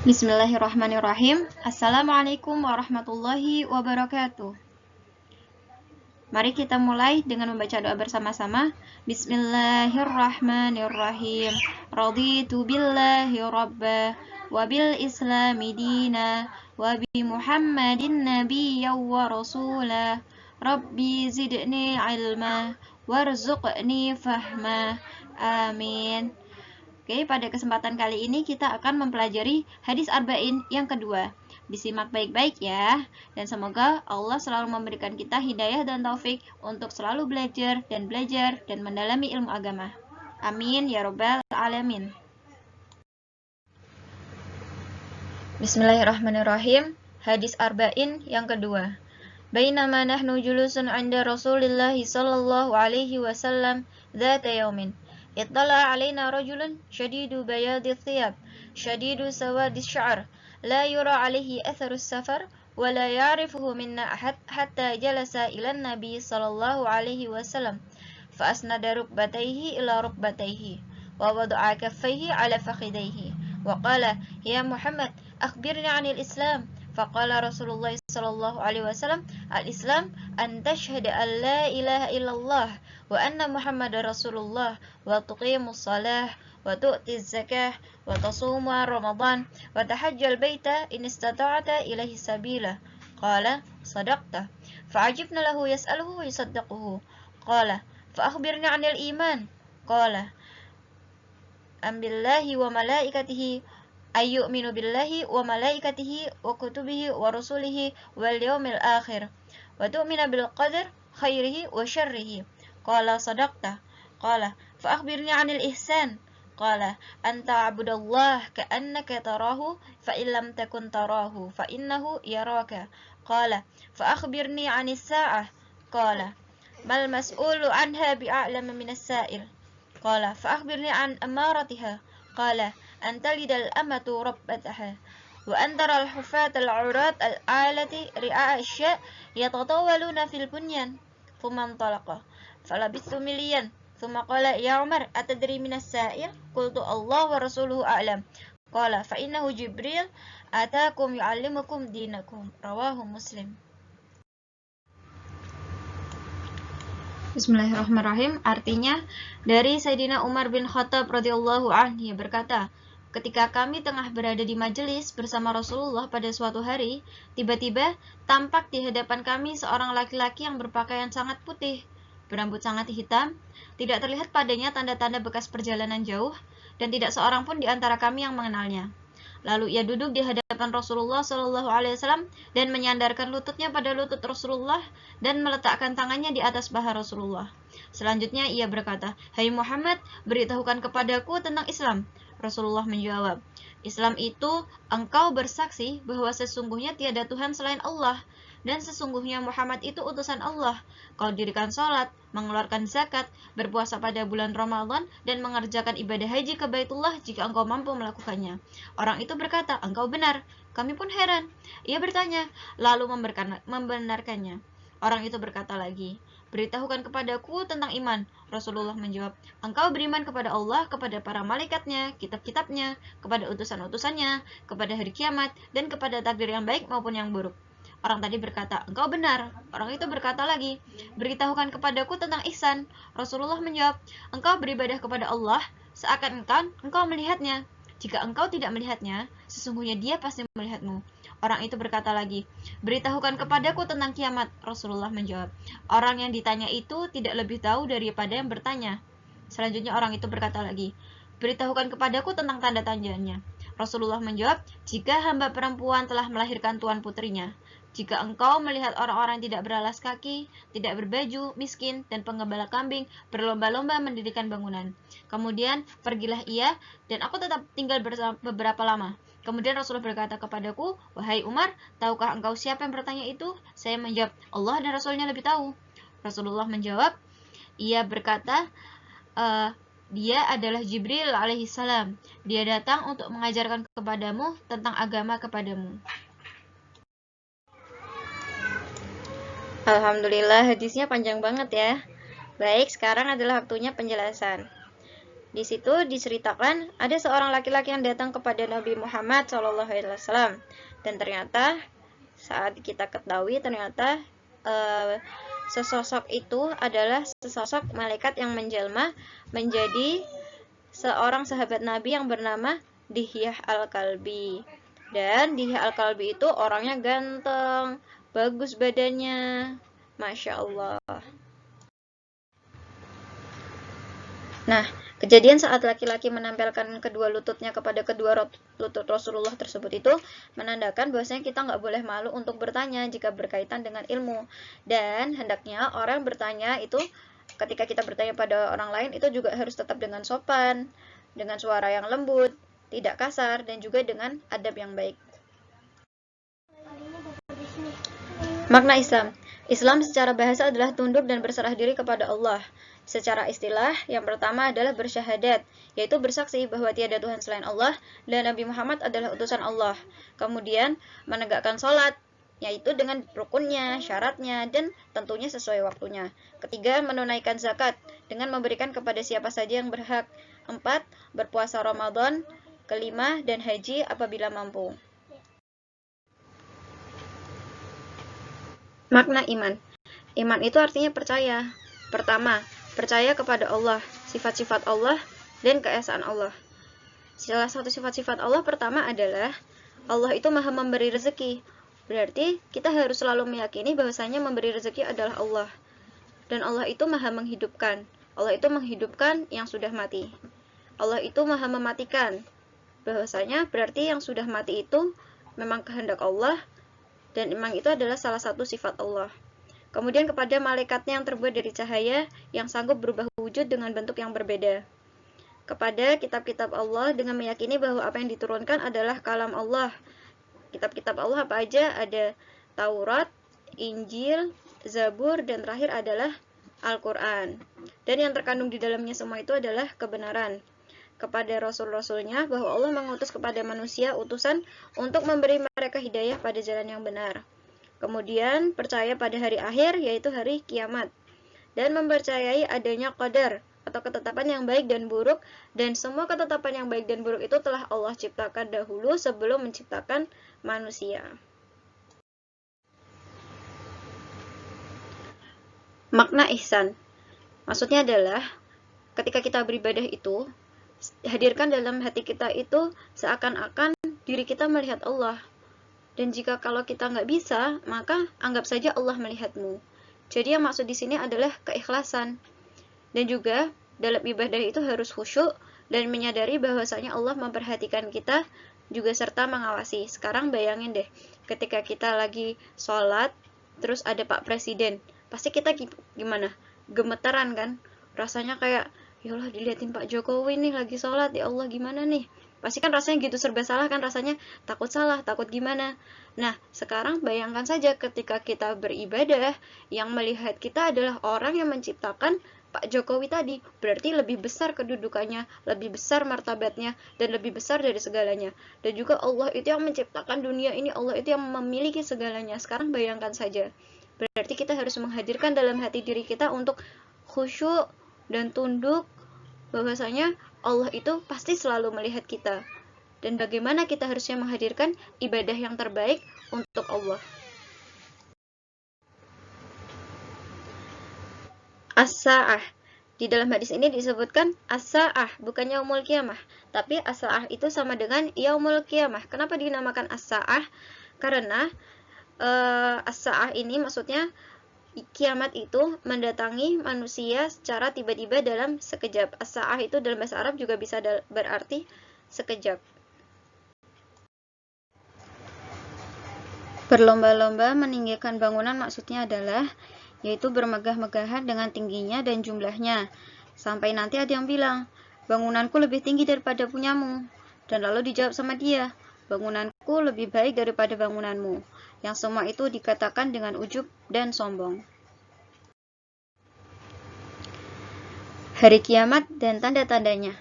Bismillahirrahmanirrahim. Assalamualaikum warahmatullahi wabarakatuh. Mari kita mulai dengan membaca doa bersama-sama. Bismillahirrahmanirrahim. Raditu billahi rabba wa bil islami dina wa bi Muhammadin nabiyya wa rasula. Rabbi zidni ilma warzuqni fahma. Amin. Oke, pada kesempatan kali ini kita akan mempelajari hadis arba'in yang kedua. Disimak baik-baik ya, dan semoga Allah selalu memberikan kita hidayah dan taufik untuk selalu belajar dan mendalami ilmu agama. Amin ya rabbal alamin. Bismillahirrahmanirrahim. Hadis arba'in yang kedua. Bainama nahnu julusun 'inda Rasulillah sallallahu alaihi wasallam dzata yaumin. اطلع علينا رجل شديد بياض الثياب شديد سواد الشعر لا يرى عليه أثر السفر ولا يعرفه منا أحد حتى جلس إلى النبي صلى الله عليه وسلم فأسند ركبتيه إلى ركبتيه ووضع كفيه على فخذيه وقال يا محمد أخبرني عن الإسلام فقال رسول الله صلى الله عليه وسلم الإسلام أن تشهد أن لا إله إلا الله وأن محمد رسول الله وتقيم الصلاة وتؤتي الزكاة وتصوم رمضان وتحج البيت إن استطعت إليه سبيلا قال صدقت فعجبنا له يسأله ويصدقه قال فأخبرني عن الإيمان قال أن بالله وملائكته أن يؤمن بالله وملائكته وكتبه ورسله واليوم الآخر وتؤمن بالقدر خيره وشره قال صدقت قال فأخبرني عن الإحسان قال أن تعبد الله كأنك تراه فإن لم تكن تراه فإنه يراك قال فأخبرني عن الساعة قال ما المسؤول عنها بأعلم من السائل قال فأخبرني عن أمارتها قال أن تلد الأمة ربتها وأن ترى الحفاة العراة العالة رعاء الشاء يتطاولون في البنيان ثم انطلق فلبثت مليا ثم قال يا عمر أتدري من السائل قلت الله ورسوله أعلم قال فإنه جبريل آتاكم يعلمكم دينكم رواه مسلم. Bismillahirrahmanirrahim. Artinya dari Sayyidina Umar bin Khattab radhiyallahu anhu berkata, ketika kami tengah berada di majelis bersama Rasulullah pada suatu hari, tiba-tiba tampak di hadapan kami seorang laki-laki yang berpakaian sangat putih, berambut sangat hitam, tidak terlihat padanya tanda-tanda bekas perjalanan jauh, dan tidak seorang pun di antara kami yang mengenalnya. Lalu ia duduk di hadapan Rasulullah Shallallahu Alaihi Wasallam dan menyandarkan lututnya pada lutut Rasulullah dan meletakkan tangannya di atas paha Rasulullah. Selanjutnya ia berkata, Hai Muhammad, beritahukan kepadaku tentang Islam. Rasulullah menjawab, Islam itu engkau bersaksi bahwa sesungguhnya tiada Tuhan selain Allah dan sesungguhnya Muhammad itu utusan Allah. Kau dirikan sholat, mengeluarkan zakat, berpuasa pada bulan Ramadan, dan mengerjakan ibadah haji ke Baitullah jika engkau mampu melakukannya. Orang itu berkata, engkau benar. Kami pun heran. Ia bertanya, lalu membenarkannya. Orang itu berkata lagi, beritahukan kepadaku tentang iman. Rasulullah menjawab, engkau beriman kepada Allah, kepada para malaikatnya, kitab-kitabnya, kepada utusan-utusannya, kepada hari kiamat, dan kepada takdir yang baik maupun yang buruk. Orang tadi berkata, engkau benar. Orang itu berkata lagi, beritahukan kepadaku tentang ihsan. Rasulullah menjawab, engkau beribadah kepada Allah seakan engkau melihatnya. Jika engkau tidak melihatnya, sesungguhnya dia pasti melihatmu. Orang itu berkata lagi, beritahukan kepadaku tentang kiamat. Rasulullah menjawab, orang yang ditanya itu tidak lebih tahu daripada yang bertanya. Selanjutnya orang itu berkata lagi, beritahukan kepadaku tentang tanda-tandanya. Rasulullah menjawab, jika hamba perempuan telah melahirkan tuan putrinya. Jika engkau melihat orang-orang tidak beralas kaki, tidak berbaju, miskin, dan penggembala kambing berlomba-lomba mendirikan bangunan. Kemudian pergilah ia, dan aku tetap tinggal beberapa lama. Kemudian Rasulullah berkata kepadaku, wahai Umar, tahukah engkau siapa yang bertanya itu? Saya menjawab, Allah dan Rasulnya lebih tahu. Rasulullah menjawab, ia berkata, dia adalah Jibril alaihissalam. Dia datang untuk mengajarkan kepadamu tentang agama kepadamu. Alhamdulillah, hadisnya panjang banget ya. Baik, sekarang adalah waktunya penjelasan. Di situ diceritakan ada seorang laki-laki yang datang kepada Nabi Muhammad SAW, dan ternyata saat kita ketahui ternyata sesosok itu adalah sesosok malaikat yang menjelma menjadi seorang sahabat Nabi yang bernama Dihyah Al-Kalbi. Dan Dihyah Al-Kalbi itu orangnya ganteng, bagus badannya, Masya Allah. Nah, kejadian saat laki-laki menempelkan kedua lututnya kepada kedua lutut Rasulullah tersebut itu menandakan bahwasanya kita nggak boleh malu untuk bertanya jika berkaitan dengan ilmu. Dan hendaknya orang bertanya itu ketika kita bertanya pada orang lain itu juga harus tetap dengan sopan, dengan suara yang lembut, tidak kasar, dan juga dengan adab yang baik. Makna Islam. Islam secara bahasa adalah tunduk dan berserah diri kepada Allah. Secara istilah, yang pertama adalah bersyahadat, yaitu bersaksi bahwa tiada Tuhan selain Allah dan Nabi Muhammad adalah utusan Allah. Kemudian, menegakkan sholat, yaitu dengan rukunnya, syaratnya, dan tentunya sesuai waktunya. Ketiga, menunaikan zakat, dengan memberikan kepada siapa saja yang berhak. 4, berpuasa Ramadan. Kelima, dan haji apabila mampu. Makna iman. Iman itu artinya percaya. Pertama, percaya kepada Allah, sifat-sifat Allah, dan keesaan Allah. Salah satu sifat-sifat Allah pertama adalah Allah itu maha memberi rezeki. Berarti kita harus selalu meyakini bahwasanya memberi rezeki adalah Allah. Dan Allah itu maha menghidupkan. Allah itu menghidupkan yang sudah mati. Allah itu maha mematikan. Bahwasanya berarti yang sudah mati itu memang kehendak Allah, dan memang itu adalah salah satu sifat Allah. Kemudian kepada malaikatnya yang terbuat dari cahaya, yang sanggup berubah wujud dengan bentuk yang berbeda. Kepada kitab-kitab Allah dengan meyakini bahwa apa yang diturunkan adalah kalam Allah. Kitab-kitab Allah apa aja? Ada Taurat, Injil, Zabur, dan terakhir adalah Al-Quran. Dan yang terkandung di dalamnya semua itu adalah kebenaran. Kepada Rasul-Rasulnya bahwa Allah mengutus kepada manusia utusan untuk memberi mereka hidayah pada jalan yang benar. Kemudian percaya pada hari akhir, yaitu hari kiamat. Dan mempercayai adanya qadar atau ketetapan yang baik dan buruk, dan semua ketetapan yang baik dan buruk itu telah Allah ciptakan dahulu sebelum menciptakan manusia. Makna ihsan. Maksudnya adalah ketika kita beribadah itu, hadirkan dalam hati kita itu seakan-akan diri kita melihat Allah. Dan jika kalau kita nggak bisa, maka anggap saja Allah melihatmu. Jadi yang maksud di sini adalah keikhlasan. Dan juga dalam ibadah itu harus khusyuk dan menyadari bahwasanya Allah memperhatikan kita juga serta mengawasi. Sekarang bayangin deh, ketika kita lagi sholat, terus ada Pak Presiden, pasti kita gimana? Gemetaran kan? Rasanya kayak, ya Allah, dilihatin Pak Jokowi nih lagi sholat, ya Allah gimana nih? Pasti kan rasanya gitu, serba salah kan, rasanya takut salah, takut gimana. Nah, sekarang bayangkan saja ketika kita beribadah, yang melihat kita adalah orang yang menciptakan Pak Jokowi tadi. Berarti lebih besar kedudukannya, lebih besar martabatnya, dan lebih besar dari segalanya. Dan juga Allah itu yang menciptakan dunia ini, Allah itu yang memiliki segalanya. Sekarang bayangkan saja. Berarti kita harus menghadirkan dalam hati diri kita untuk khusyuk dan tunduk bahwasanya Allah itu pasti selalu melihat kita, dan bagaimana kita harusnya menghadirkan ibadah yang terbaik untuk Allah. As-sa'ah. Di dalam hadis ini disebutkan as-sa'ah, bukan yaumul qiyamah, tapi as-sa'ah itu sama dengan yaumul qiyamah. Kenapa dinamakan as-sa'ah? Karena as-sa'ah ini maksudnya kiamat itu mendatangi manusia secara tiba-tiba dalam sekejap. As-sa'ah itu dalam bahasa Arab juga bisa berarti sekejap. Berlomba-lomba meninggikan bangunan maksudnya adalah yaitu bermegah-megahan dengan tingginya dan jumlahnya. Sampai nanti ada yang bilang, bangunanku lebih tinggi daripada punyamu. Dan lalu dijawab sama dia, bangunanku lebih baik daripada bangunanmu. Yang semua itu dikatakan dengan ujub dan sombong. Hari kiamat dan tanda-tandanya.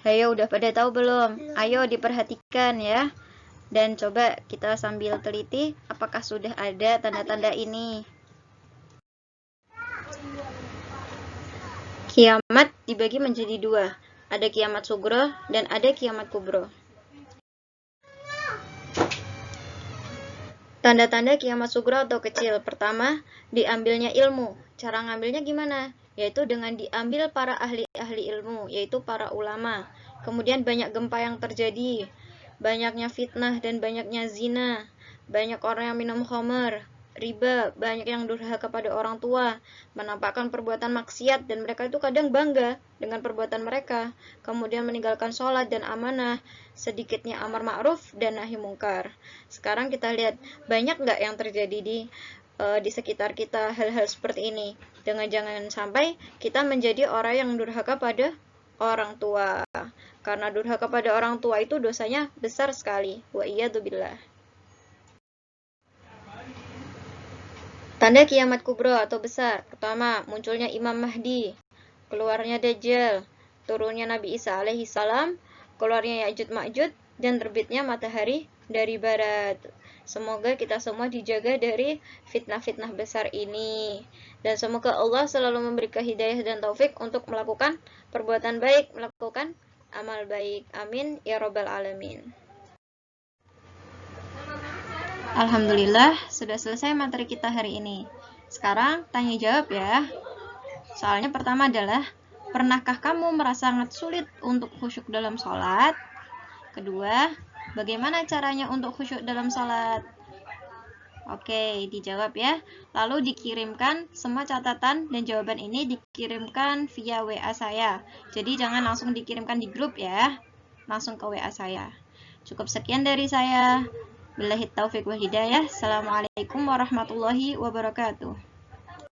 Ayo, udah pada tahu belum? Ayo diperhatikan ya. Dan coba kita sambil teliti apakah sudah ada tanda-tanda ini. Kiamat dibagi menjadi dua. ada kiamat sugro, dan ada kiamat kubro. Tanda-tanda kiamat sugro atau kecil. Pertama, diambilnya ilmu. Cara ngambilnya gimana? Yaitu dengan diambil para ahli-ahli ilmu, yaitu para ulama. Kemudian banyak gempa yang terjadi, banyaknya fitnah dan banyaknya zina, banyak orang yang minum khamar, riba, banyak yang durhaka kepada orang tua, menampakkan perbuatan maksiat, dan mereka itu kadang bangga dengan perbuatan mereka, kemudian meninggalkan sholat dan amanah, sedikitnya amar ma'ruf dan nahi mungkar. Sekarang kita lihat, banyak nggak yang terjadi di sekitar kita hal-hal seperti ini, dengan jangan sampai kita menjadi orang yang durhaka pada orang tua, karena durhaka pada orang tua itu dosanya besar sekali. Wa iyadzubillah. Tanda kiamat kubro atau besar. Pertama, munculnya Imam Mahdi, keluarnya Dajjal, turunnya Nabi Isa alaihi salam, keluarnya Ya'juj Ma'juj, dan terbitnya matahari dari barat. Semoga kita semua dijaga dari fitnah-fitnah besar ini. Dan semoga Allah selalu memberikan hidayah dan taufik untuk melakukan perbuatan baik, melakukan amal baik. Amin ya robbal alamin. Alhamdulillah, sudah selesai materi kita hari ini. Sekarang tanya jawab ya. Soalnya pertama adalah, pernahkah kamu merasa sangat sulit untuk khusyuk dalam sholat? Kedua, bagaimana caranya untuk khusyuk dalam sholat? Oke, dijawab ya. Lalu dikirimkan semua catatan dan jawaban ini dikirimkan via WA saya. Jadi jangan langsung dikirimkan di grup ya. Langsung ke WA saya. Cukup sekian dari saya. Billahi taufiq wal hidayah. Assalamualaikum warahmatullahi wabarakatuh.